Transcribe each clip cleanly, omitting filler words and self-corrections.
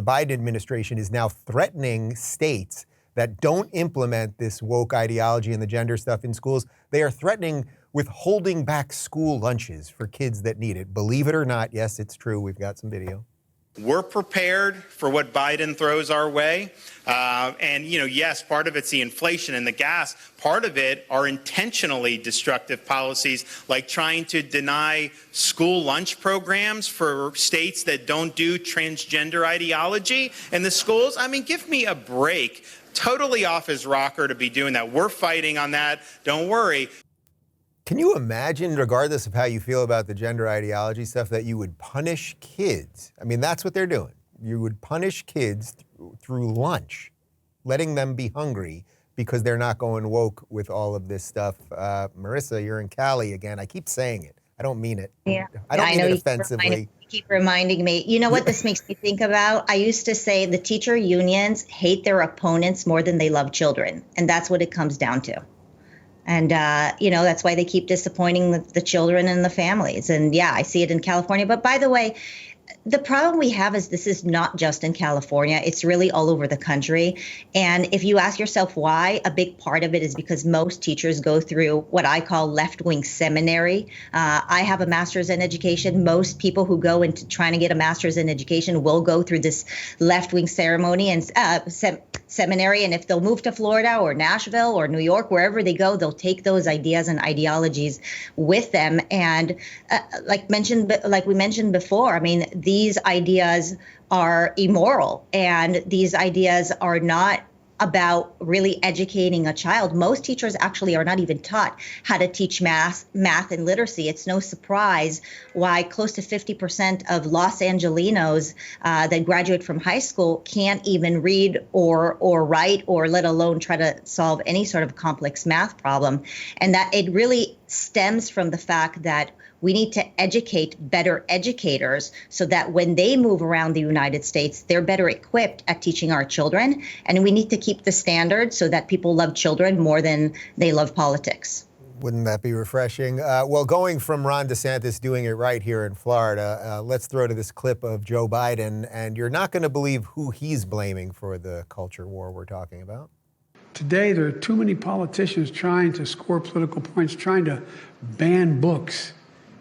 the Biden administration is now threatening states that don't implement this woke ideology and the gender stuff in schools. They are threatening with holding back school lunches for kids that need it. Believe it or not, yes, it's true. We've got some video. We're prepared for what Biden throws our way. And, yes, part of it's the inflation and the gas. Part of it are intentionally destructive policies like trying to deny school lunch programs for states that don't do transgender ideology in the schools. I mean, give me a break. Totally off his rocker to be doing that. We're fighting on that. Don't worry. Can you imagine, regardless of how you feel about the gender ideology stuff, that you would punish kids? I mean, that's what they're doing. You would punish kids through lunch, letting them be hungry because they're not going woke with all of this stuff. Marissa, you're in Cali again. I keep saying it. I don't mean it. Yeah. I don't mean it offensively. You keep reminding me. You know what this makes me think about? I used to say the teacher unions hate their opponents more than they love children. And that's what it comes down to. And, that's why they keep disappointing the children and the families. And yeah, I see it in California. But by the way, the problem we have is this is not just in California. It's really all over the country. And if you ask yourself why, a big part of it is because most teachers go through what I call left-wing seminary. I have a master's in education. Most people who go into trying to get a master's in education will go through this left-wing ceremony and seminary. And if they'll move to Florida or Nashville or New York, wherever they go, they'll take those ideas and ideologies with them. And like we mentioned before, I mean, these ideas are immoral and these ideas are not about really educating a child. Most teachers actually are not even taught how to teach math and literacy. It's no surprise why close to 50% of Los Angelinos that graduate from high school can't even read or write, or let alone try to solve any sort of complex math problem. And that it really stems from the fact that we need to educate better educators so that when they move around the United States, they're better equipped at teaching our children. And we need to keep the standard so that people love children more than they love politics. Wouldn't that be refreshing? Well, going from Ron DeSantis doing it right here in Florida, let's throw to this clip of Joe Biden. And you're not going to believe who he's blaming for the culture war we're talking about. Today, there are too many politicians trying to score political points, trying to ban books.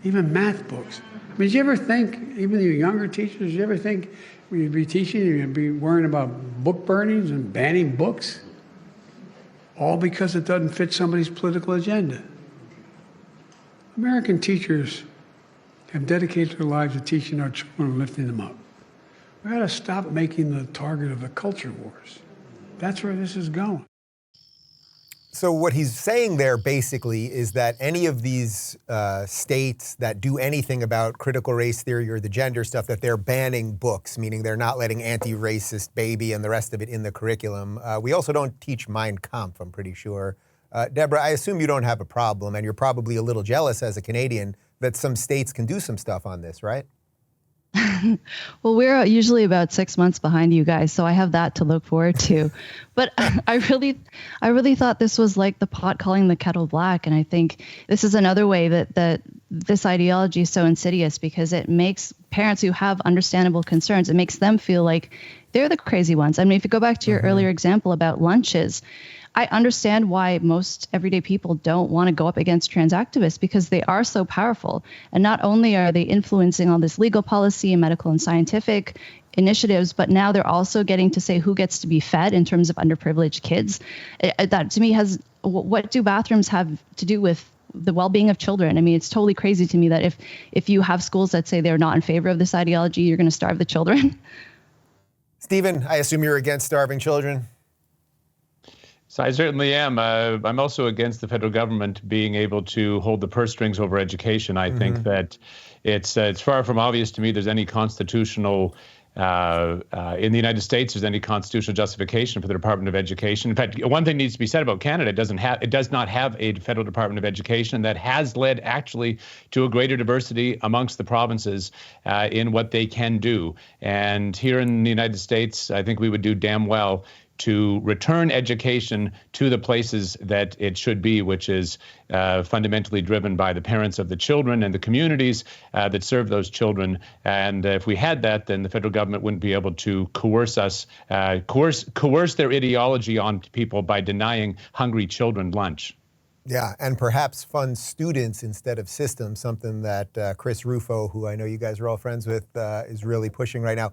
Even math books. I mean, did you ever think, even your younger teachers, did you ever think when you'd be teaching, you'd be worrying about book burnings and banning books? All because it doesn't fit somebody's political agenda. American teachers have dedicated their lives to teaching our children and lifting them up. We've got to stop making the target of the culture wars. That's where this is going. So what he's saying there basically is that any of these states that do anything about critical race theory or the gender stuff, that they're banning books, meaning they're not letting Anti-Racist Baby and the rest of it in the curriculum. We also don't teach Mein Kampf, I'm pretty sure. Debra, I assume you don't have a problem, and you're probably a little jealous as a Canadian that some states can do some stuff on this, right? Well, we're usually about 6 months behind you guys, so I have that to look forward to. But I really thought this was like the pot calling the kettle black, and I think this is another way that this ideology is so insidious, because it makes parents who have understandable concerns, it makes them feel like they're the crazy ones. I mean, if you go back to your earlier example about lunches, I understand why most everyday people don't want to go up against trans activists, because they are so powerful. And not only are they influencing all this legal policy and medical and scientific initiatives, but now they're also getting to say who gets to be fed in terms of underprivileged kids. That to me what do bathrooms have to do with the well-being of children? I mean, it's totally crazy to me that if you have schools that say they're not in favor of this ideology, you're going to starve the children. Stephen, I assume you're against starving children? So I certainly am. I'm also against the federal government being able to hold the purse strings over education. I think that it's far from obvious to me there's any constitutional in the United States, there's any constitutional justification for the Department of Education. In fact, one thing needs to be said about Canada: it does not have a federal Department of Education. That has led actually to a greater diversity amongst the provinces in what they can do. And here in the United States, I think we would do damn well to return education to the places that it should be, which is fundamentally driven by the parents of the children and the communities that serve those children. And if we had that, then the federal government wouldn't be able to coerce their ideology on people by denying hungry children lunch. Yeah, and perhaps fund students instead of systems, something that Chris Rufo, who I know you guys are all friends with, is really pushing right now.